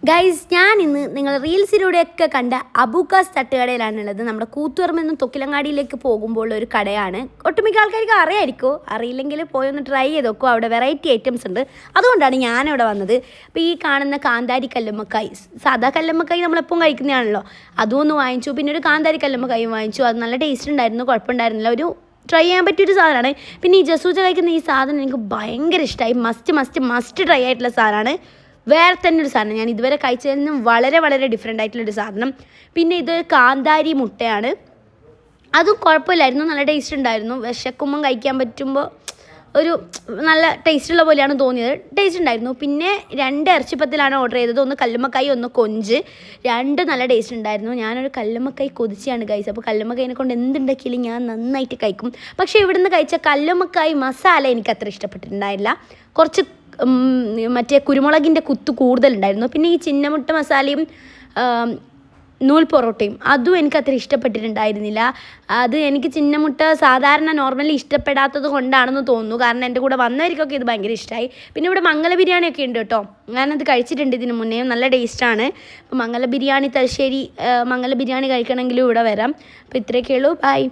Guys, ഞാൻ ഇന്ന് നിങ്ങൾ റീൽസിലൂടെയൊക്കെ കണ്ട അബൂക്കാസ് തട്ടുകടയിലാണുള്ളത്. നമ്മുടെ കൂത്തുപറമ്പിൽ നിന്ന് തൊക്കിലങ്ങാടിയിലേക്ക് പോകുമ്പോൾ ഒരു കടയാണ്. ഒട്ടുമിക്ക ആൾക്കാർക്ക് അറിയായിരിക്കുമോ, അറിയില്ലെങ്കിൽ പോയി ഒന്ന് ട്രൈ ചെയ്ത് നോക്കുമോ. അവിടെ വെറൈറ്റി ഐറ്റംസ് ഉണ്ട്, അതുകൊണ്ടാണ് ഞാനിവിടെ വന്നത്. അപ്പോൾ ഈ കാണുന്ന കാന്താരി കല്ലുമ്മക്കായി, സാധാ കല്ലുമ്മക്കായി നമ്മളെപ്പം കഴിക്കുന്നതാണല്ലോ, അതും ഒന്ന് വാങ്ങിച്ചു. പിന്നെ ഒരു കാന്താരി കല്ലുമ്മക്കായും വാങ്ങിച്ചു. അത് നല്ല ടേസ്റ്റ് ഉണ്ടായിരുന്നു, കുഴപ്പമുണ്ടായിരുന്നില്ല. ഒരു ട്രൈ ചെയ്യാൻ പറ്റിയൊരു സാധനമാണ്. പിന്നെ ഈ ജസൂജ കഴിക്കുന്ന ഈ സാധനം എനിക്ക് ഭയങ്കര ഇഷ്ടമായി. മസ്റ്റ് ട്രൈ ആയിട്ടുള്ള സാധനമാണ്. വേറെ തന്നെ ഒരു സാധനം, ഞാൻ ഇതുവരെ കഴിച്ചതിൽ നിന്നും വളരെ വളരെ ഡിഫറെൻ്റ് ആയിട്ടുള്ളൊരു സാധനം. പിന്നെ ഇത് കാന്താരി മുട്ടയാണ്, അതും കുഴപ്പമില്ലായിരുന്നു, നല്ല ടേസ്റ്റ് ഉണ്ടായിരുന്നു. വിശക്കുമ്പം കഴിക്കാൻ പറ്റുമ്പോൾ ഒരു നല്ല ടേസ്റ്റുള്ള പോലെയാണ് തോന്നിയത്, ടേസ്റ്റ് ഉണ്ടായിരുന്നു. പിന്നെ 2 ഇറച്ചിപ്പത്തിലാണ് ഓർഡർ ചെയ്തത്, ഒന്ന് കല്ലുമ്മക്കായി ഒന്ന് കൊഞ്ച്. 2 നല്ല ടേസ്റ്റ് ഉണ്ടായിരുന്നു. ഞാനൊരു കല്ലുമ്മക്കായി കൊതിച്ചാണ് കഴിച്ചത്. അപ്പോൾ കല്ലുമ്മക്കായിനെ കൊണ്ട് എന്തുണ്ടാക്കിയാലും ഞാൻ നന്നായിട്ട് കഴിക്കും. പക്ഷേ ഇവിടുന്ന് കഴിച്ച കല്ലുമ്മക്കായി മസാല എനിക്ക് അത്ര ഇഷ്ടപ്പെട്ടിട്ടുണ്ടായില്ല. കുറച്ച് മറ്റേ കുരുമുളകിൻ്റെ കുത്ത് കൂടുതലുണ്ടായിരുന്നു. പിന്നെ ഈ ചിന്നമുട്ട മസാലയും നൂൽ പൊറോട്ടയും അതും എനിക്കത്ര ഇഷ്ടപ്പെട്ടിട്ടുണ്ടായിരുന്നില്ല. അത് എനിക്ക് ചിന്നമുട്ട സാധാരണ നോർമലി ഇഷ്ടപ്പെടാത്തത് കൊണ്ടാണെന്ന് തോന്നുന്നു, കാരണം എൻ്റെ കൂടെ വന്നവർക്കൊക്കെ ഇത് ഭയങ്കര ഇഷ്ടമായി. പിന്നെ ഇവിടെ മംഗല ബിരിയാണിയൊക്കെ ഉണ്ട് കേട്ടോ, ഞാനത് കഴിച്ചിട്ടുണ്ട് ഇതിന് മുന്നേ, നല്ല ടേസ്റ്റാണ്. അപ്പോൾ മംഗല ബിരിയാണി, തലശ്ശേരി മംഗല ബിരിയാണി കഴിക്കണമെങ്കിലും ഇവിടെ വരാം. അപ്പോൾ ഇത്രയൊക്കെ ഉള്ളൂ, ബൈ.